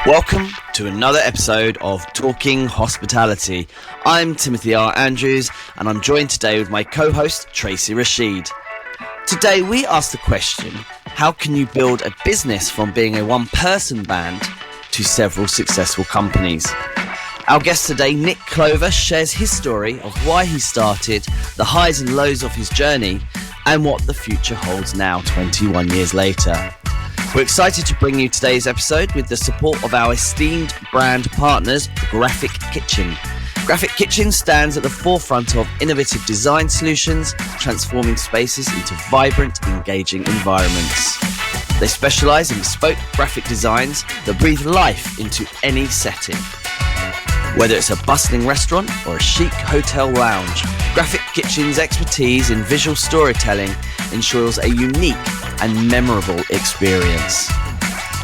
Welcome to another episode of Talking Hospitality. I'm Timothy R. Andrews and I'm joined today with my co-host Tracey Rashid. Today we ask the question, how can you build a business from being a one-person band to several successful companies? Our guest today, Nick Clover, shares his story of why he started, the highs and lows of his journey, and what the future holds now, 21 years later. We're excited to bring you today's episode with the support of our esteemed brand partners, Graphic Kitchen. Graphic Kitchen stands at the forefront of innovative design solutions, transforming spaces into vibrant, engaging environments. They specialise in bespoke graphic designs that breathe life into any setting. Whether it's a bustling restaurant or a chic hotel lounge, Graphic Kitchen's expertise in visual storytelling ensures a unique and memorable experience.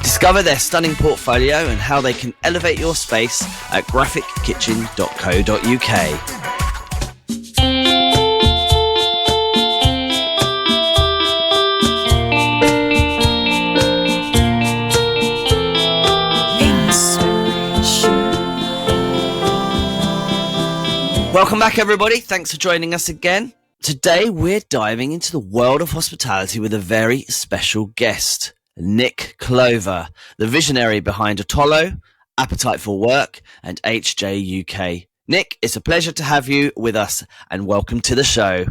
Discover their stunning portfolio and how they can elevate your space at graphickitchen.co.uk. Welcome back, everybody. Thanks for joining us again. Today, we're diving into the world of hospitality with a very special guest, Nick Clover, the visionary behind Otolo, Appetite for Work, and HJUK. Nick, it's a pleasure to have you with us, and welcome to the show.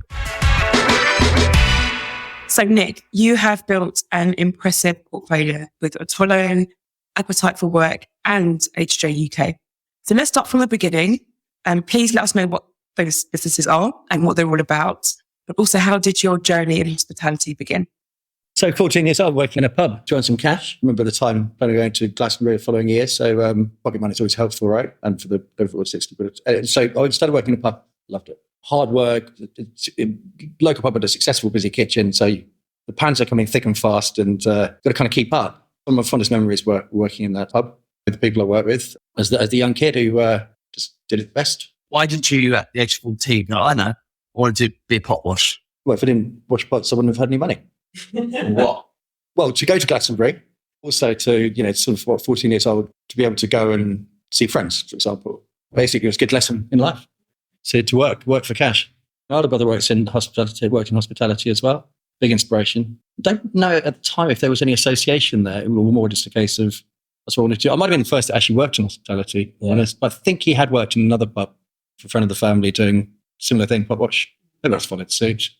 So, Nick, you have built an impressive portfolio with Otolo, Appetite for Work, and HJUK. So let's start from the beginning. Please let us know what those businesses are and what they're all about, but also how did your journey in hospitality begin? So 14 years old, working in a pub, drawing some cash. Remember the time planning going to Glastonbury the following year. So pocket money is always helpful, right? And for the overall 60. So I started working in a pub, loved it. Hard work, local pub with a successful, busy kitchen. So the pans are coming thick and fast and got to kind of keep up. One of my fondest memories were working in that pub with the people I worked with as the young kid who just did it best. Why didn't you, at the age of 14, I wanted to be a pot wash? Well, if I didn't wash pots, I wouldn't have had any money. What? Well, to go to Glastonbury, also to, sort of 14 years old, to be able to go and see friends, for example. Basically, it was a good lesson in life. So to work for cash. My older brother worked in hospitality as well. Big inspiration. Don't know at the time if there was any association there. It was more just a case of, that's what I wanted to do. I might have been the first that actually worked in hospitality. Yeah. I think he had worked in another pub for a friend of the family doing similar thing, pot wash. Maybe that's followed suit.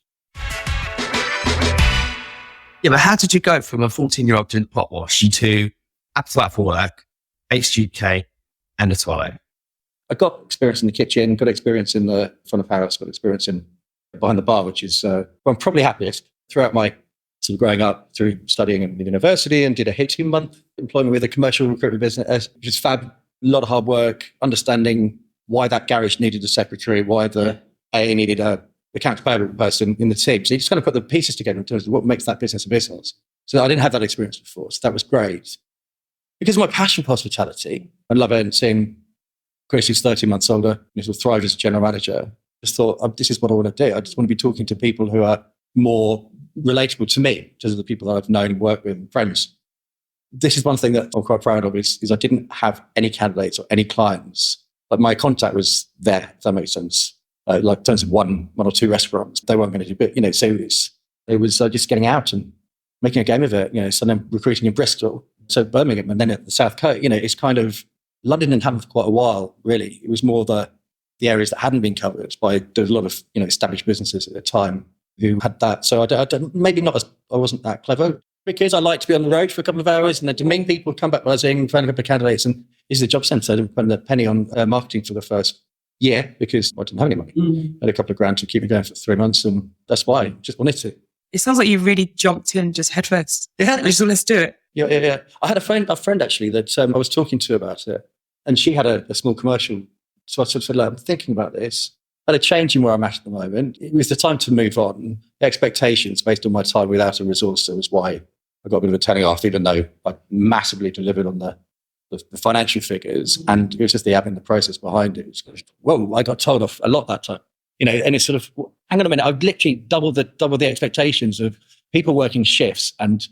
Yeah, but how did you go from a 14-year-old doing pot wash to Appetite for Work, HJUK, and Otolo? I got experience in the kitchen, got experience in the front of house, got experience in behind the bar, which is where I'm probably happiest. Throughout my sort of growing up, through studying at the university, and did a 18-month employment with a commercial recruitment business, which is fab. A lot of hard work, understanding why that garage needed a secretary, why the AA needed a accounts payable person in the team. So you just kind of put the pieces together in terms of what makes that business a business. So I didn't have that experience before. So that was great. Because of my passion for hospitality, I love it, and seeing Grace, who's 13 months older, and who'll thrive as a general manager, just thought, this is what I want to do. I just want to be talking to people who are more relatable to me, in terms of the people that I've known and worked with and friends. This is one thing that I'm quite proud of is I didn't have any candidates or any clients. Like my contact was there, if that makes sense. Like in terms of one or two restaurants, they weren't going to do it. So it was just getting out and making a game of it. So then recruiting in Bristol, so Birmingham, and then at the South Coast. It's kind of London didn't happen for quite a while. Really, it was more the areas that hadn't been covered by there was a lot of established businesses at the time who had that. So I wasn't that clever. Because I like to be on the road for a couple of hours and then to meet people, come back buzzing, find a couple of candidates, and this is the job centre. I didn't spend a penny on marketing for the first year because I didn't have any money. I had a couple of grand to keep me going for 3 months, and that's why I just wanted to. It sounds like you really jumped in just headfirst. Yeah, let's do it. Yeah. I had a friend actually that I was talking to about it, and she had a small commercial. So I sort of said, I'm thinking about this. I had a change in where I'm at the moment. It was the time to move on. The expectations based on my time without a resource was why I got a bit of a telling off, even though I massively delivered on the financial figures, and it was just the admin, the process behind it. Whoa, I got told off a lot that time. And it's sort of, hang on a minute, I've literally doubled the expectations of people working shifts and,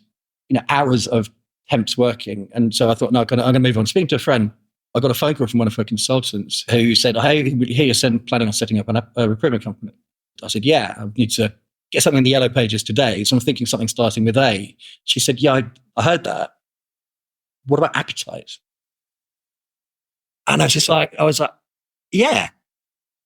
hours of temps working. And so I thought, no, I'm going to move on. Speaking to a friend, I got a phone call from one of her consultants who said, hey, you're planning on setting up a recruitment company. I said, yeah, I need to get something in the yellow pages today. So I'm thinking something starting with A. She said, yeah, I heard that. What about appetite? And I was like, yeah,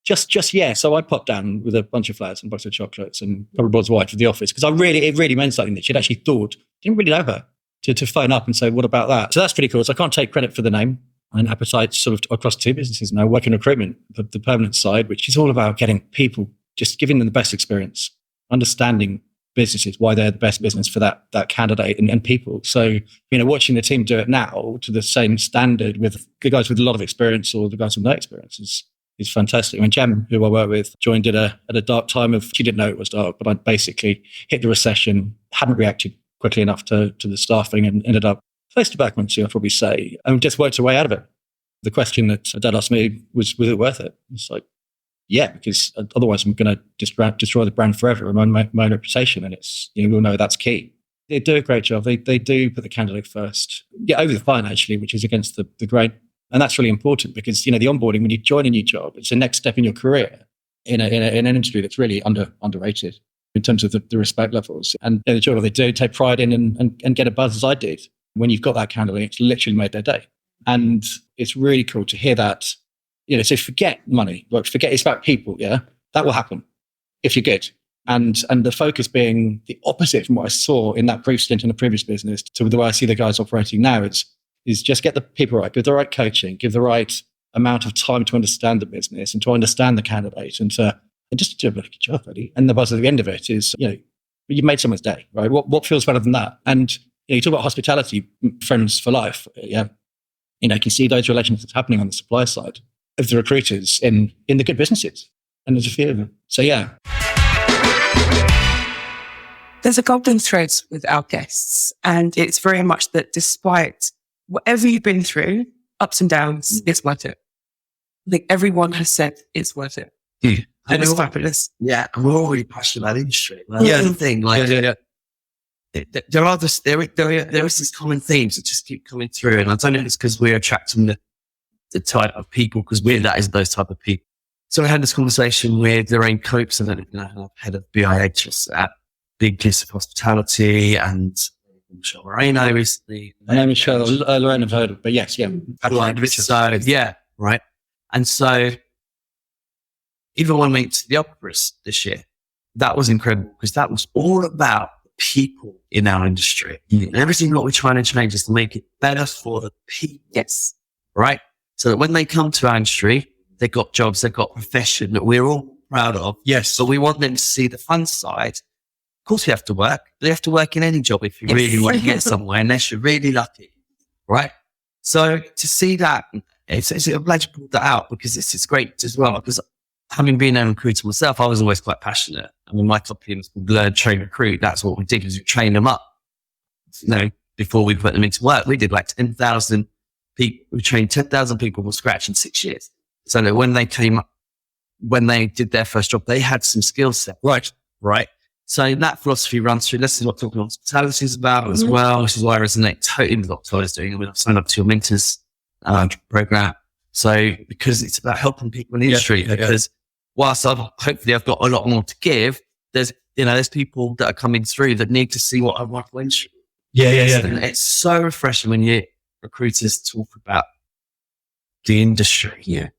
just yeah. So I popped down with a bunch of flowers and a box of chocolates and probably brought his wife to the office because it really meant something that she'd actually thought, didn't really know her, to phone up and say, what about that? So that's pretty cool. So I can't take credit for the name. And Appetite's sort of across two businesses now, work in recruitment, the permanent side, which is all about getting people, just giving them the best experience, understanding businesses, why they're the best business for that candidate and people. So, watching the team do it now to the same standard with the guys with a lot of experience or the guys with no experience is fantastic. When Jem, who I work with, joined at a dark time she didn't know it was dark, but I basically hit the recession, hadn't reacted quickly enough to the staffing and ended up face to back, I'd probably say, and just worked our way out of it. The question that Dad asked me was it worth it? It's like, yeah, because otherwise I'm going to destroy the brand forever and my own reputation. And it's, we all know that's key. They do a great job. They do put the candidate first. Yeah, over the phone, actually, which is against the grain. And that's really important because, the onboarding, when you join a new job, it's the next step in your career in an industry that's really underrated in terms of the respect levels. And the job they do take pride in and get a buzz as I did. When you've got that candidate, it's literally made their day. And it's really cool to hear that, so forget money, forget it's about people, yeah? That will happen if you're good. And the focus being the opposite from what I saw in that brief stint in the previous business to the way I see the guys operating now is just get the people right, give the right coaching, give the right amount of time to understand the business and to understand the candidate and just do a good job, really. And the buzz at the end of it is, you've made someone's day, right? What feels better than that? And you talk about hospitality, friends for life. Yeah, you can see those relationships happening on the supply side of the recruiters in the good businesses, and there's a few of them. So yeah, there's a golden thread with our guests, and it's very much that despite whatever you've been through, ups and downs, it's worth it. I think everyone has said it's worth it. Yeah. And it's fabulous. Yeah, and we're all really passionate about industry. The thing, there are these common themes that just keep coming through, and I don't know if it's because we're attracting the type of people, because that is those type of people. So I had this conversation with Lorraine Copes, and head of BIH at Big List of Hospitality, and Michelle Moreno recently. I know Michelle, Lorraine I've heard of, but yes, yeah. So, yeah, right. And so even when we went to the Operas this year, that was incredible because that was all about people in our industry. And everything that we're trying to change is to make it better for the people. Yes. Right? So that when they come to our industry, they've got jobs, they've got a profession that we're all proud of. Yes. But we want them to see the fun side. Of course, you have to work. But you have to work in any job if you really want to get somewhere, unless you're really lucky. Right? So to see that, I'm glad you pulled that out because it's great as well. Because having been a recruiter myself, I was always quite passionate. I mean, my company was called Learn, Train, Recruit. That's what we did, is we trained them up. Before we put them into work, we did like 10,000 people. We trained 10,000 people from scratch in 6 years. So that when they did their first job, they had some skill set. Right. So that philosophy runs through. This is what Talking Hospitality is about as well, which is why I resonate totally with what Otolo is doing. I mean, I've signed up to your mentors program. So because it's about helping people in the industry, because whilst hopefully I've got a lot more to give, there's people that are coming through that need to see what I want to industry. Yeah. And it's so refreshing when you recruiters talk about the industry. Yeah.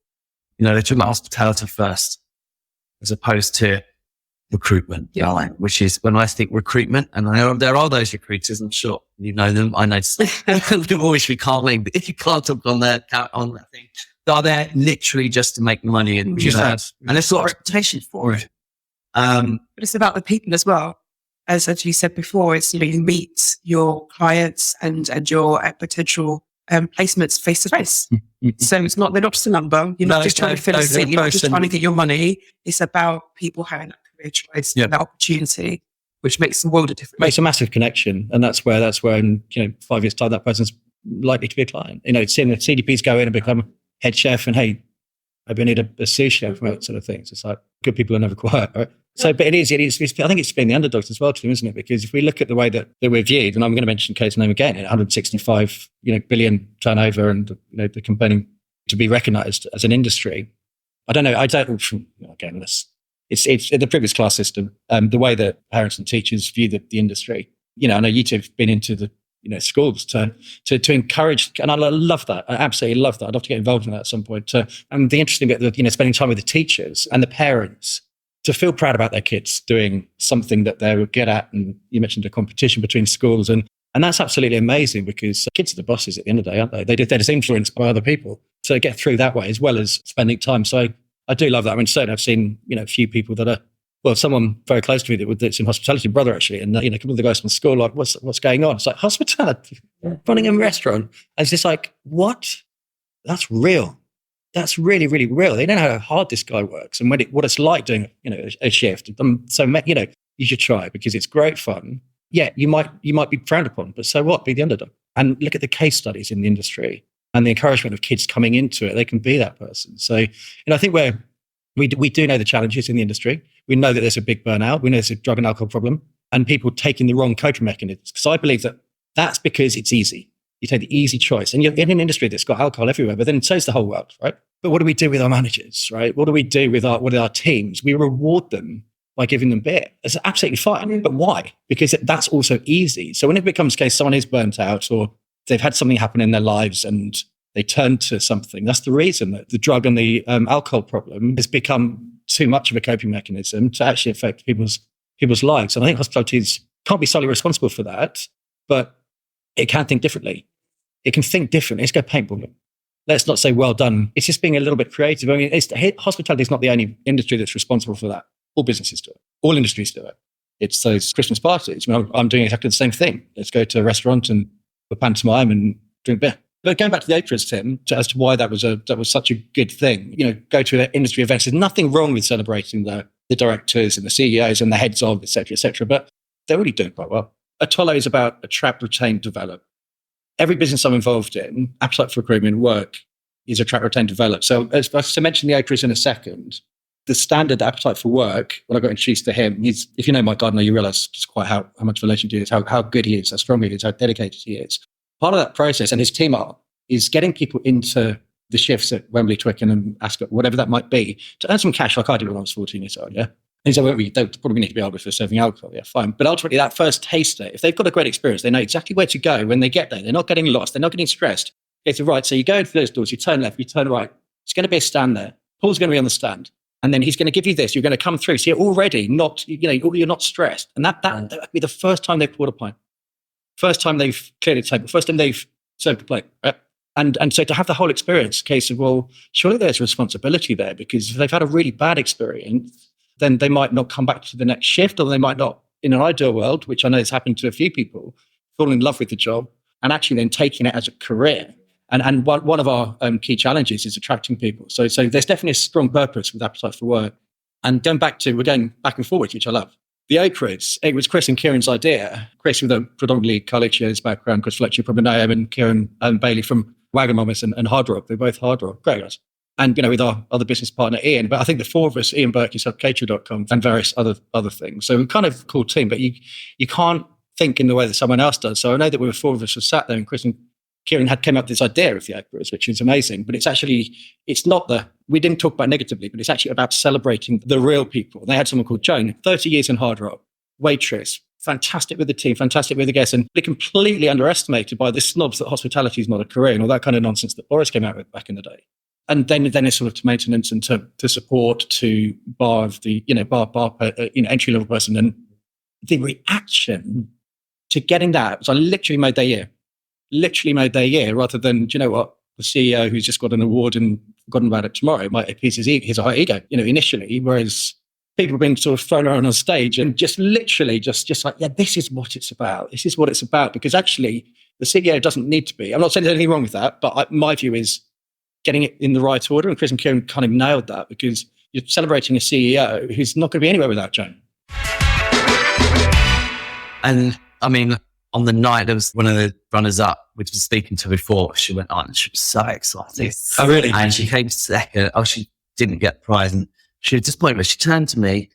They talk about hospitality first as opposed to recruitment. Yeah. Which is when I think recruitment, and I know there are those recruiters, I'm sure you know them. I know some always we can't link, but if you can't talk on that thing, they're there literally just to make money and there's a lot of reputation for it. But it's about the people as well. As you said before, it's, you meet your clients and your potential placements face to face. So they're not just a number. You're not just trying to fill a seat. You're not just trying to get your money. It's about people having that career choice and that opportunity, which makes the world a difference. Makes a massive connection. And that's where in 5 years' time, that person's likely to be a client. Seeing the CDPs go in and become head chef and, hey, maybe I need a sous chef from that sort of things. It's like good people are never quiet, right? So, but it is, I think it's been the underdogs as well to them, isn't it? Because if we look at the way that we're viewed, and I'm going to mention Kate's name again, 165, billion turnover and, they're complaining to be recognised as an industry. I don't know. Again, it's the privileged class system. The way that parents and teachers view the industry. I know you two have been into the schools to encourage, and I love that. I absolutely love that. I'd love to get involved in that at some point. And the interesting bit that spending time with the teachers and the parents to feel proud about their kids doing something that they were good at. And you mentioned a competition between schools, and that's absolutely amazing because kids are the bosses at the end of the day, aren't they? They're just influenced by other people. So get through that way as well as spending time. So I do love that. I mean, certainly I've seen, a few people that are, someone very close to me that's in hospitality, brother actually, and, a couple of the guys from school, like, what's going on? It's like, hospitality, running a restaurant. And it's just like, what? That's real. That's really, really real. They don't know how hard this guy works and what it's like doing, a shift. So, you should try it because it's great fun. Yeah, you might be frowned upon, but so what? Be the underdog. And look at the case studies in the industry and the encouragement of kids coming into it. They can be that person. So, I think we do know the challenges in the industry. We know that there's a big burnout. We know there's a drug and alcohol problem and people taking the wrong coping mechanisms. Because I believe that that's because it's easy. You take the easy choice. And you're in an industry that's got alcohol everywhere, but then so's the whole world, right? But what do we do with our managers, right? What do we do with our teams? We reward them by giving them beer. It's absolutely fine. But why? Because that's also easy. So when it becomes a case someone is burnt out or they've had something happen in their lives and they turn to something, that's the reason that the drug and the alcohol problem has become too much of a coping mechanism to actually affect people's lives. And I think hospitality can't be solely responsible for that, but it can think differently. It can think differently. Let's go paintballing. Let's not say well done. It's just being a little bit creative. I mean, hospitality is not the only industry that's responsible for that. All businesses do it. All industries do it. It's those Christmas parties. I mean, I'm doing exactly the same thing. Let's go to a restaurant and a pantomime and drink beer. But going back to the Opras, Tim, as to why that was such a good thing. Go to industry events. There's nothing wrong with celebrating the directors and the CEOs and the heads of, et cetera, but they're really doing quite well. Otolo is about attract, retain, develop. Every business I'm involved in, appetite for recruitment, work, is attract, retain, develop. So as I mentioned the Opras in a second, the standard appetite for work, when I got introduced to him, if you know Mike Gardner, you realize just quite how much of a legend he is, how good he is, how strong he is, how dedicated he is. Part of that process, and his team is getting people into the shifts at Wembley, Twickenham and Ascot, whatever that might be, to earn some cash like I did when I was 14 years old, yeah? And he said, well, they probably need to be able for serving alcohol, yeah, fine. But ultimately, that first taster, if they've got a great experience, they know exactly where to go when they get there. They're not getting lost. They're not getting stressed. Okay, so right, so you go into those doors, you turn left, you turn right. There's going to be a stand there. Paul's going to be on the stand. And then he's going to give you this. You're going to come through. So you're already you're not stressed. And that would be the first time they've poured a pint. First time they've cleared a table. First time they've served a plate. Right? And so to have the whole experience, case of, well, surely there's responsibility there because if they've had a really bad experience, then they might not come back to the next shift, or they might not, in an ideal world, which I know has happened to a few people, fall in love with the job and actually then taking it as a career. And one of our key challenges is attracting people. So there's definitely a strong purpose with appetite for work. And we're going back and forwards, which I love. The Opras, it was Chris and Kieran's idea. Chris with a predominantly collegiate background, Chris Fletcher, you probably know him, and Kieran Bailey from Wagamama's and Hard Rock. They're both Hard Rock, great guys. And, with our other business partner, Ian. But I think the four of us, Ian Burke, yourself, Caterer.com, and various other things. So we're kind of a cool team, but you can't think in the way that someone else does. So I know that we were four of us who sat there, and Chris and Kieran came up with this idea of the Opras, which is amazing. But it's not we didn't talk about negatively, but it's actually about celebrating the real people. They had someone called Joan, 30 years in Hard Rock, waitress, fantastic with the team, fantastic with the guests, and they're completely underestimated by the snobs that hospitality is not a career and all that kind of nonsense that Boris came out with back in the day. And then it's sort of to maintenance and to support, to bar of the, entry level person. And the reaction to getting that was I literally made their year rather than, do you know what, the CEO who's just got an award and forgotten about it tomorrow might appease his high ego, initially, whereas people have been sort of thrown around on stage and just literally just like, yeah, this is what it's about. This is what it's about. Because actually the CEO doesn't need to be, I'm not saying there's anything wrong with that, but my view is getting it in the right order. And Chris and Kieran kind of nailed that because you're celebrating a CEO who's not going to be anywhere without Joan. And I mean, on the night, there was one of the runners-up, which was speaking to her before. She went on. She was so excited. Oh, really? And she came second. Oh, she didn't get the prize. And she was disappointed, but she turned to me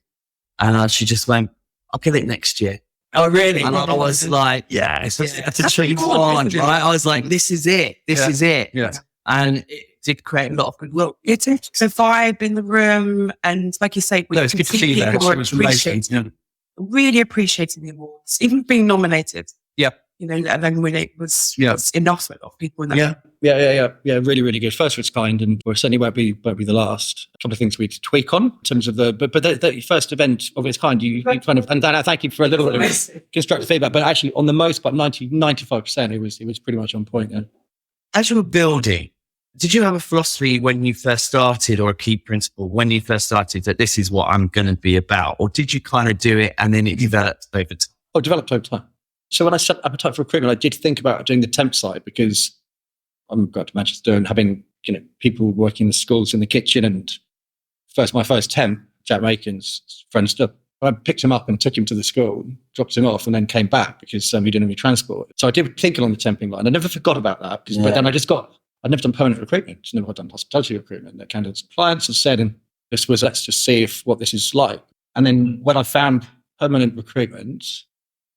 and she just went, I'll get it next year. Oh, really? And I was like, it's a treat on, right? I was like, this is it. This is it. Yeah. And it did create a lot of goodwill. It's a vibe in the room. And like you say, No, it's good to see that. It was amazing. Really appreciating the awards, even being nominated. Yeah. You know, and then when it was enough of people in that. Yeah. Really, really good. First of its kind, and certainly won't be the last. A couple of things we need to tweak on in terms of but the first event of its kind, you kind of, and Dan, thank you for a little bit of constructive feedback, but actually on the most, but 95%, it was pretty much on point. Yeah. As you were building, did you have a philosophy when you first started, or a key principle when you first started, that this is what I'm going to be about? Or did you kind of do it and then it developed over time? Oh, developed over time. So when I set Appetite for Recruitment, I did think about doing the temp side, because I'm going to Manchester and having, people working in the schools in the kitchen, and my first temp, Jack Makin's friend stuff. I picked him up and took him to the school, dropped him off, and then came back because he didn't have any transport. So I did think along the temping line. I never forgot about that, but then I'd never done permanent recruitment. Never done hospitality recruitment. The candidates' clients had said, and this was, let's just see what this is like. And then when I found permanent recruitment,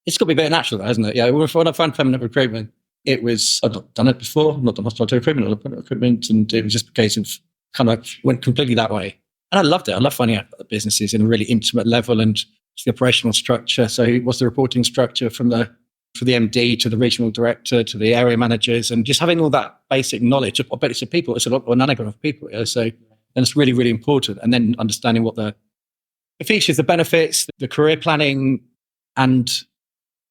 it's got to be a bit natural, hasn't it? Yeah, when I found permanent recruitment, it was, I'd not done it before, I'd not done hospitality recruitment, I'd done permanent recruitment, and it was just a case of kind of went completely that way. And I loved it. I love finding out about businesses in a really intimate level, and the operational structure. So what's the reporting structure from the MD to the regional director to the area managers, and just having all that basic knowledge. I bet it's a people, it's an anagram of people. Yeah? So, and it's really, really important. And then understanding what the features, the benefits, the career planning, and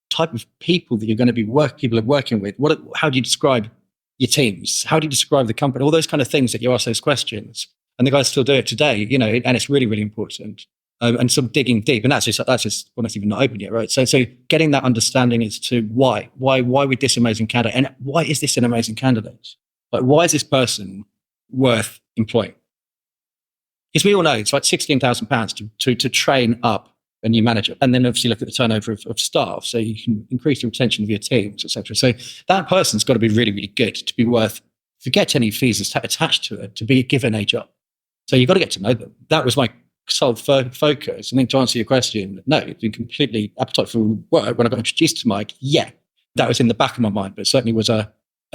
type of people that you're going to be working with. How do you describe your teams? How do you describe the company? All those kind of things that you ask those questions. And the guys still do it today, and it's really, really important. And some digging deep, and that's just well, that's even not open yet, right? So getting that understanding as to why with this amazing candidate, and why is this an amazing candidate? Like, why is this person worth employing? Because we all know it's like £16,000 to train up a new manager, and then obviously look at the turnover of staff, so you can increase the retention of your teams, etc. So that person's got to be really, really good to be worth. Forget any fees attached to it to be given a job. So you've got to get to know them. That was my sole focus. And then to answer your question, no, it's been completely Appetite for Work. When I got introduced to Mike, that was in the back of my mind, but certainly was an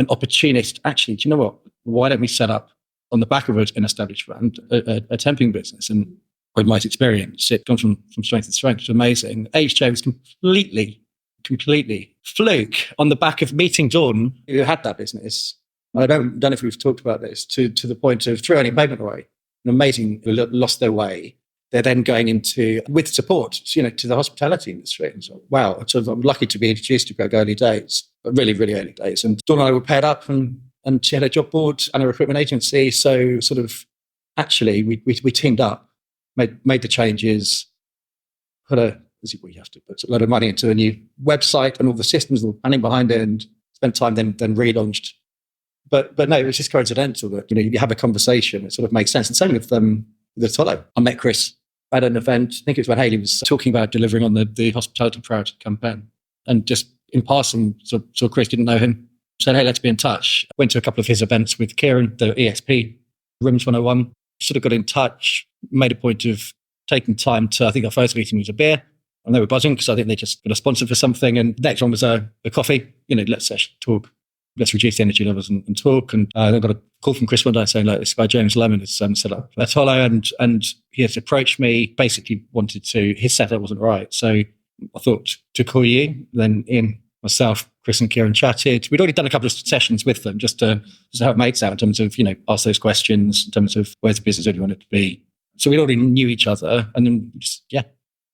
opportunist. Actually, do you know what? Why don't we set up on the back of an established brand, a temping business? And with Mike's experience, it gone from strength to strength. It's amazing. HJ was completely fluke on the back of meeting Jordan, who had that business. I don't know if we've talked about this, to the point of threw any payment away. An amazing, lost their way. They're then going into, with support, to the hospitality industry. And so, wow, I'm lucky to be introduced to Greg early days, but really, really early days. And Dawn and I were paired up, and she had a job board and a recruitment agency. So sort of, actually, we teamed up, made the changes, we have to put a lot of money into a new website and all the systems and the planning behind it, and spent time then relaunched. But no, it was just coincidental that, you have a conversation, it sort of makes sense. And same with Otolo. I met Chris at an event, I think it was when Hayley was talking about delivering on the Hospitality Proud campaign. And just in passing, so Chris didn't know him, said, hey, let's be in touch. Went to a couple of his events with Kieran, the ESP, Rooms 101, sort of got in touch, made a point of taking time to, I think our first meeting was a beer, and they were buzzing because I think they just got a sponsor for something. And the next one was a coffee, let's talk. Let's reduce the energy levels and talk. And I got a call from Chris one day saying, this guy, James Lemon, has set up Otolo, and he has approached me, basically his setup wasn't right. So I thought to call you. Then Ian, myself, Chris and Kieran chatted. We'd already done a couple of sessions with them just to help mates out in terms of, ask those questions in terms of where's the business that you want it to be. So we already knew each other, and then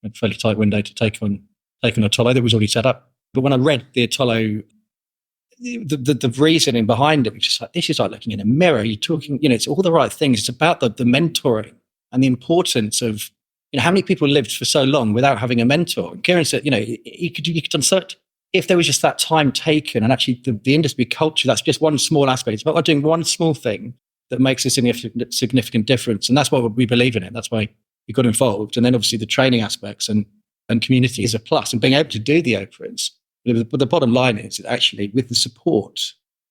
a fairly tight window to take on Otolo that was already set up. But when I read the Otolo, the reasoning behind it was just like, this is like looking in a mirror. You're talking, it's all the right things. It's about the mentoring and the importance of, how many people lived for so long without having a mentor. And Kieran said, you could insert, if there was just that time taken, and actually the industry culture, that's just one small aspect. It's about doing one small thing that makes a significant difference. And that's what we believe in it. That's why we got involved. And then obviously the training aspects and community is a plus, and being able to do the Oprahs. But the bottom line is that actually with the support,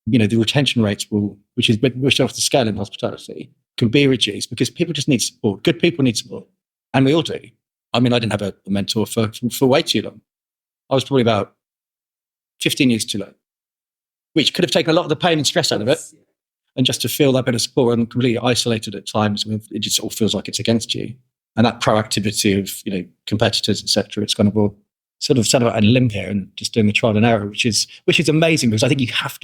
the retention rates which is off the scale in hospitality, can be reduced because people just need support. Good people need support. And we all do. I mean, I didn't have a mentor for way too long. I was probably about 15 years too long, which could have taken a lot of the pain and stress out of it. And just to feel that bit of support and completely isolated at times, it just all feels like it's against you. And that proactivity of, competitors, etc. It's kind of all sort of set out on a limb here and just doing the trial and error, which is amazing because I think you have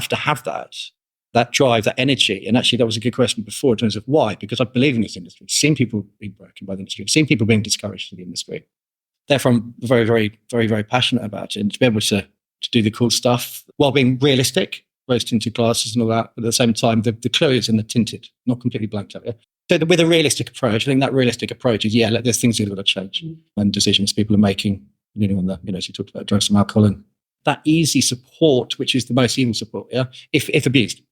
to have that drive, that energy. And actually, that was a good question before in terms of why, because I believe in this industry. I've seen people being broken by the industry. I've seen people being discouraged in the industry. Therefore, I'm very, very, very, very passionate about it. And to be able to do the cool stuff while being realistic, rose-tinted glasses and all that, but at the same time, the clue is in the tinted, not completely blanked out. Yeah? So with a realistic approach, I think that realistic approach is, there's things that are going to change and decisions people are making, on the, as you talked about drugs and alcohol and that easy support, which is the most even support, if abused.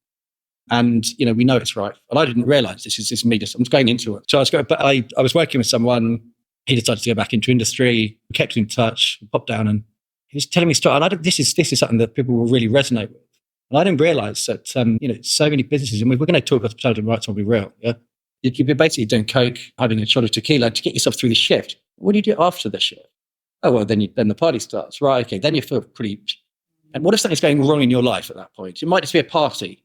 And, we know it's right. And I didn't realize this is me I'm going into it. So I was working with someone, he decided to go back into industry, we kept in touch, popped down and he was telling me story. And this is something that people will really resonate with. And I didn't realize that, so many businesses, and we're going to talk hospitality rights, I'll be real. Yeah. You're basically doing coke, having a shot of tequila to get yourself through the shift. What do you do after the shift? Oh, well, then the party starts. Right. Okay. Then you feel pretty. And what if something's going wrong in your life at that point? It might just be a party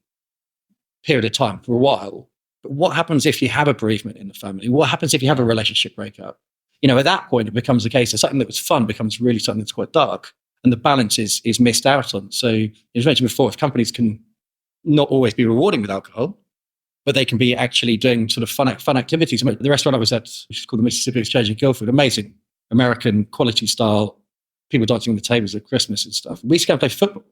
period of time for a while. But what happens if you have a bereavement in the family? What happens if you have a relationship breakup? At that point, it becomes a case of something that was fun becomes really something that's quite dark. And the balance is missed out on. So, as mentioned before, if companies can not always be rewarding with alcohol, but they can be actually doing sort of fun activities. I mean, the restaurant I was at, which is called the Mississippi Exchange in Guildford, amazing American quality style, people dancing on the tables at Christmas and stuff. We used to go and play football.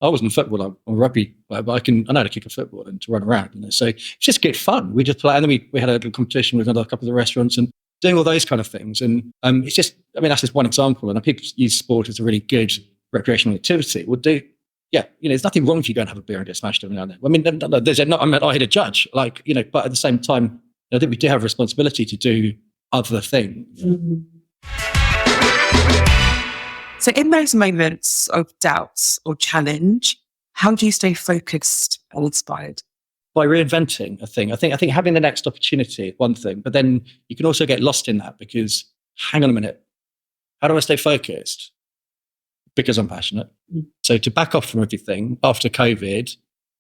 I wasn't a footballer, I'm a rugby player, but I know how to kick a football and to run around. So it's just good fun. We just play, and then we had a little competition with another couple of the restaurants and doing all those kind of things. And it's just, that's just one example. And people use sport as a really good recreational activity. There's nothing wrong if you go and have a beer and get smashed every now and then. I mean, I'm not here to judge, but at the same time, I think we do have a responsibility to do other things. Mm-hmm. So in those moments of doubts or challenge, how do you stay focused and inspired? By reinventing a thing. I think having the next opportunity, one thing, but then you can also get lost in that because, hang on a minute, how do I stay focused? Because I'm passionate. So to back off from everything after COVID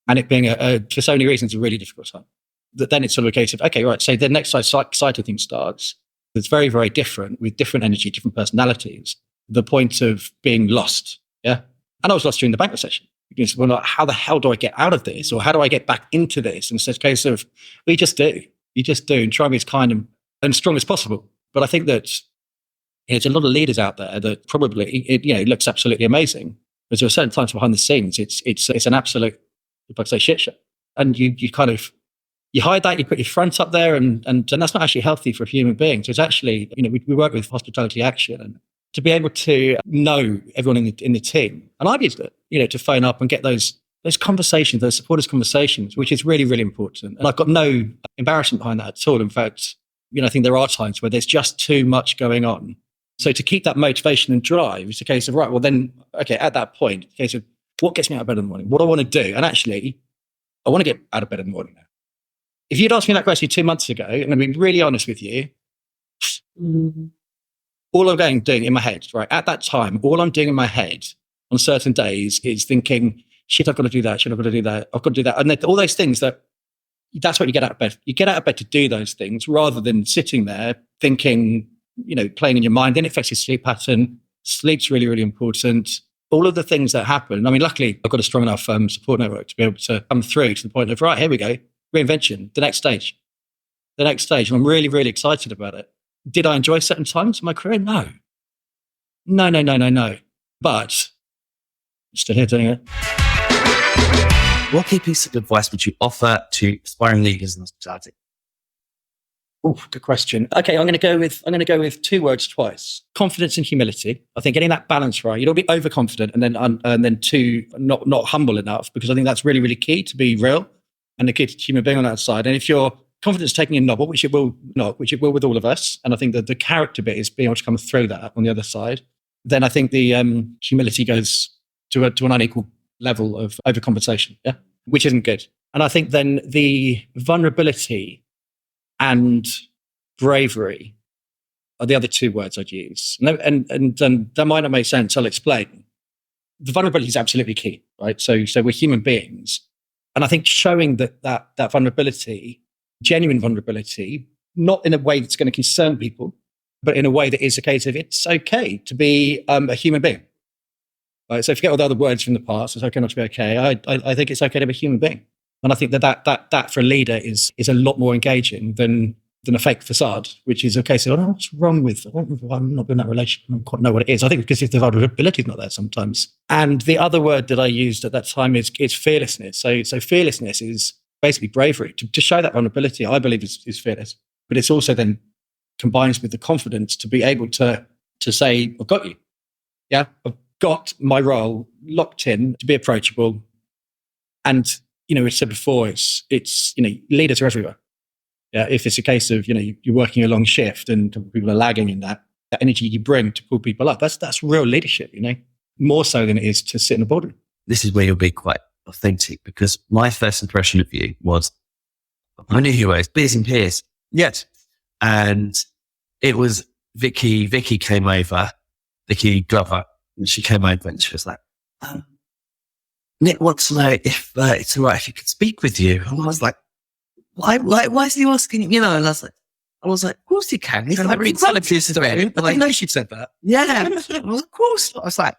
and it being for so many reasons, a really difficult time, that then it's sort of a case of, okay, right, so the next exciting thing starts. It's very, very different with different energy, different personalities. The point of being lost. Yeah. And I was lost during the bank recession. Because, well, how the hell do I get out of this? Or how do I get back into this? And it's a case of, you just do and try and be as kind and strong as possible. But I think that there's a lot of leaders out there that probably, it looks absolutely amazing. But there are certain times behind the scenes, it's an absolute, if I say, shit show. And you kind of, you hide that, you put your front up there and that's not actually healthy for a human being. So it's actually, we work with Hospitality Action and to be able to know everyone in the team. And I've used it, to phone up and get those conversations, those supporters conversations, which is really, really important. And I've got no embarrassment behind that at all. In fact, I think there are times where there's just too much going on. So to keep that motivation and drive, it's a case of, right, well then, okay, at that point, it's a case of what gets me out of bed in the morning? What do I want to do? And actually, I want to get out of bed in the morning now. If you'd asked me that question 2 months ago, I'm going to be really honest with you, all I'm doing in my head, right, at that time, all I'm doing in my head on certain days is thinking, shit, I've got to do that, shit, I've got to do that, I've got to do that. And all those things that's what you get out of bed. You get out of bed to do those things rather than sitting there thinking, playing in your mind. Then it affects your sleep pattern. Sleep's really, really important. All of the things that happen. I mean, luckily, I've got a strong enough support network to be able to come through to the point of, right, here we go, reinvention, the next stage. And I'm really, really excited about it. Did I enjoy certain times in my career? No. But I'm still here doing it. What key piece of advice would you offer to aspiring leaders in hospitality? Oh, good question. Okay, I'm going to go with 2 words twice: confidence and humility. I think getting that balance right. You don't be overconfident and then too not humble enough, because I think that's really, really key to be real and a good human being on that side. And if your confidence is taking a nobble, which it will with all of us, and I think that the character bit is being able to come through that on the other side, then I think the humility goes to an unequal level of overcompensation, which isn't good. And I think then the vulnerability and bravery are the other two words I'd use. And that might not make sense. I'll explain. The vulnerability is absolutely key, right? So we're human beings. And I think showing that vulnerability, genuine vulnerability, not in a way that's going to concern people, but in a way that is a case of it's okay to be a human being. Right? So forget all the other words from the past. It's okay not to be okay. I think it's okay to be a human being. And I think that for a leader is a lot more engaging than a fake facade, which is okay. So, what's wrong with? I'm not in that relationship. I don't quite know what it is. I think because if the vulnerability is not there sometimes. And the other word that I used at that time is fearlessness. So fearlessness is basically bravery. To show that vulnerability, I believe is fearless. But it's also then combines with the confidence to be able to say, I've got you. Yeah, I've got my role locked in to be approachable. And we said before, it's leaders are everywhere. Yeah, if it's a case of you're working a long shift and people are lagging in that energy you bring to pull people up, that's real leadership. More so than it is to sit in a boardroom. This is where you'll be quite authentic, because my first impression of you was I knew you were Beers and Peers. Yes, and it was Vicky. Vicky came over, Vicky Glover, and she came over and she was like, Nick wants to know if it's all right if he could speak with you. And I was like, why is he asking? And I was like, of course he can. He's like, really confused. I didn't know she'd said that. Yeah. I was like, of course. I was like,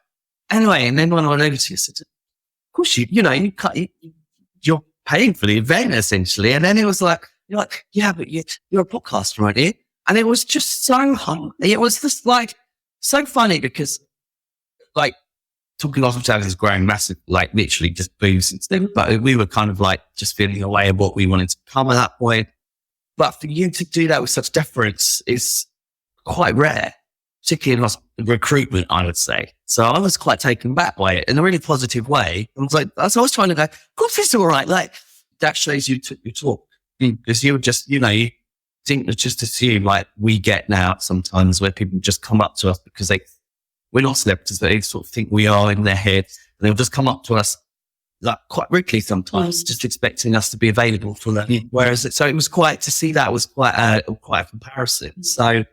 anyway, and then when I went over to you, I said, of course you're paying for the event essentially. And then it was like, you're like, yeah, but you're a podcaster, aren't you? And it was just so hard. It was just like so funny because like, Talking Hospitality is growing massive, like literally just booms and stuff. But we were kind of like just feeling away of what we wanted to come at that point. But for you to do that with such deference is quite rare, particularly in recruitment, I would say. So I was quite taken back by it in a really positive way. I was like, I was trying to go, of course it's all right. Like that shows you took your talk because you were just, you didn't just assume like we get now sometimes where people just come up to us because we're not celebrities, but they sort of think we are in their head. And they'll just come up to us like quite rudely sometimes, just expecting us to be available for them. Whereas, so it was quite, to see that was quite a comparison. So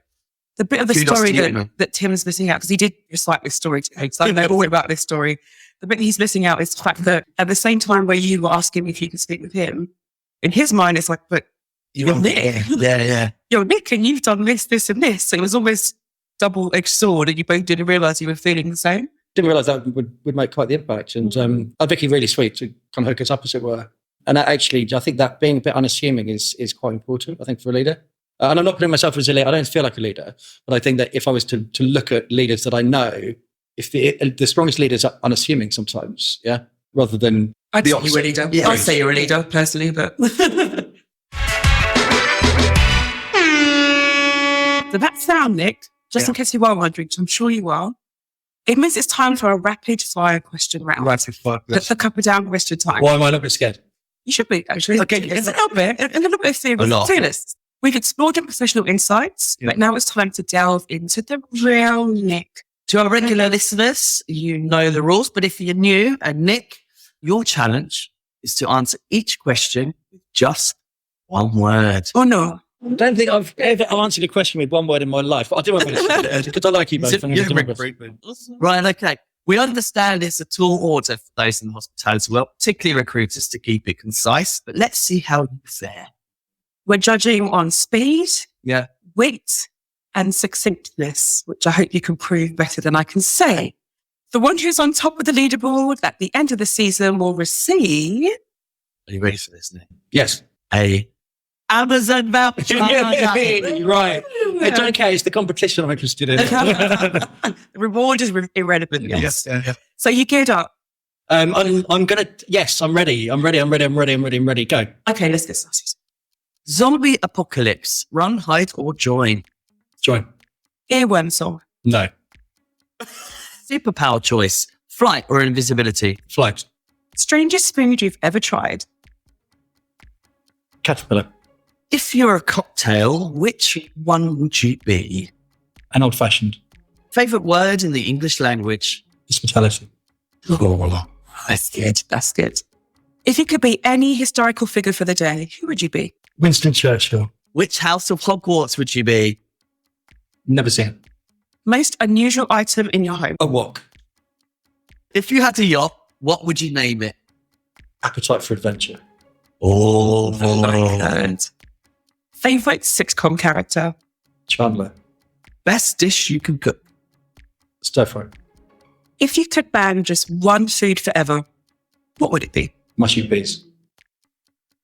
the bit of the story that Tim's missing out, because he did recite this story today, so I know all about this story. The bit that he's missing out is the fact that at the same time where you were asking if you could speak with him, in his mind, it's like, but you're Nick. Yeah. You're Nick and you've done this, this and this. So it was almost double-edged sword, and you both didn't realise you were feeling the same. Didn't realise that would make quite the impact. And Vicky really sweet to kind of hook us up, as it were. And that actually, I think that being a bit unassuming is quite important, I think, for a leader. And I'm not putting myself as a leader. I don't feel like a leader. But I think that if I was to look at leaders that I know, if the strongest leaders are unassuming sometimes, yeah, rather than I'd say you're a leader. Yeah. I'd say you're a leader, personally, but... So that sound, Nick, just in case you are wondering, which I'm sure you are, it means it's time for a rapid fire question round. Rapid fire. That's a couple down question time. Why am I a little bit scared? You should be, actually. Okay, it's a little bit serious. We've explored your professional insights, but now it's time to delve into the real Nick. To our regular listeners, you know the rules, but if you're new, and Nick, your challenge is to answer each question with just one word. Oh, no. I don't think I've ever answered a question with one word in my life, but I do want to because I like you both. Right, okay. We understand it's a tall order for those in the hospitality world, particularly recruiters, to keep it concise, but let's see how you fare. We're judging on speed, wit, and succinctness, which I hope you can prove better than I can say. The one who's on top of the leaderboard at the end of the season will receive... Are you ready for this, Nick? Yes. A Amazon voucher. Right. I don't care. It's the competition I'm interested in. The reward is irrelevant. Yes. Yeah. So you geared up? I'm gonna. Yes, I'm ready. I'm ready. Go. Okay, let's get started. Zombie apocalypse. Run, hide, or join? Join. Earworm song? No. Superpower choice. Flight or invisibility? Flight. Strangest food you've ever tried? Caterpillar. If you're a cocktail, which one would you be? An old-fashioned. Favourite word in the English language? Hospitality. Oh, that's good. That's good. If you could be any historical figure for the day, who would you be? Winston Churchill. Which house of Hogwarts would you be? Never seen it. Most unusual item in your home? A wok. If you had a yacht, what would you name it? Appetite for adventure. Oh, And favorite sitcom character? Chandler. best dish you can cook. Stir fry. If you could ban just one food forever, what would it be? Mushy peas.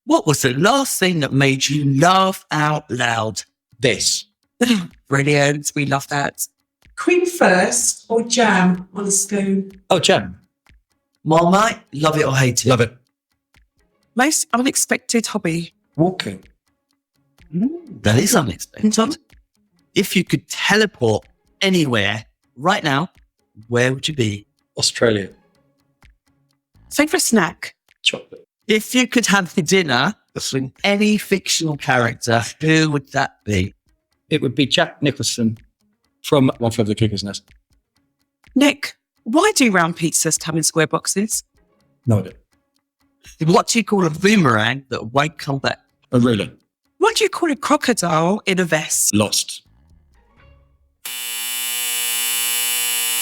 What was the last thing that made you laugh out loud? This. Brilliant. We love that. Cream first or jam on a spoon? Oh, jam. Marmite, love it or hate it? Love it. Most unexpected hobby? Walking. That is unexpected. If you could teleport anywhere right now, where would you be? Australia. Favorite snack? Chocolate. If you could have the dinner with any fictional character, who would that be? It would be Jack Nicholson from One Flew Over the Cuckoo's Nest. Nick, why do round pizzas come in square boxes? No idea. What do you call a boomerang that won't come back? A ruler. What do you call a crocodile in a vest? Lost.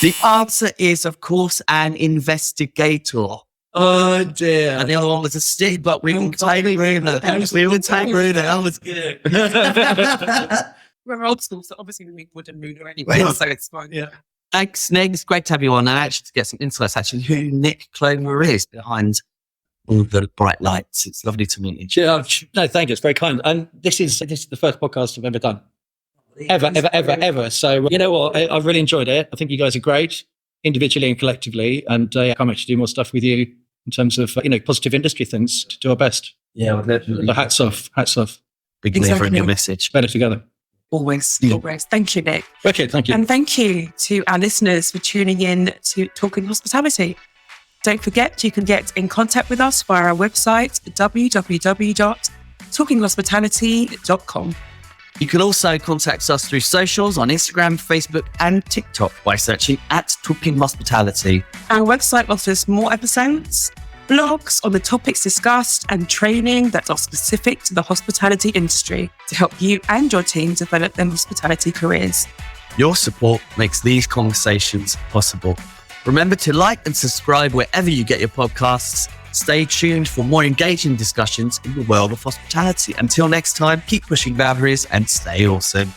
The answer is, of course, an investigator. Oh, dear. And the other one was a stick, but we will take ruler. We will take ruler. That was good. We're old school, so obviously we need wooden ruler anyway, so it's fine. Yeah. Thanks, Nick. It's great to have you on. And actually, to get some insights, actually, who Nick Clover is behind all the bright lights. It's lovely to meet you. No, thank you. It's very kind. And this is the first podcast I've ever done. Ever. So, you know what? I've really enjoyed it. I think you guys are great, individually and collectively. And I can't wait to do more stuff with you in terms of, positive industry things to do our best. Yeah, well, definitely. So hats off. Big believer in your message. Better together. Always. Thank you, Nick. Okay, thank you. And thank you to our listeners for tuning in to Talking Hospitality. Don't forget, you can get in contact with us via our website, www.talkinghospitality.com. You can also contact us through socials on Instagram, Facebook, and TikTok by searching @Talking Hospitality. Our website offers more episodes, blogs on the topics discussed, and training that are specific to the hospitality industry to help you and your team develop their hospitality careers. Your support makes these conversations possible. Remember to like and subscribe wherever you get your podcasts. Stay tuned for more engaging discussions in the world of hospitality. Until next time, keep pushing boundaries and stay awesome.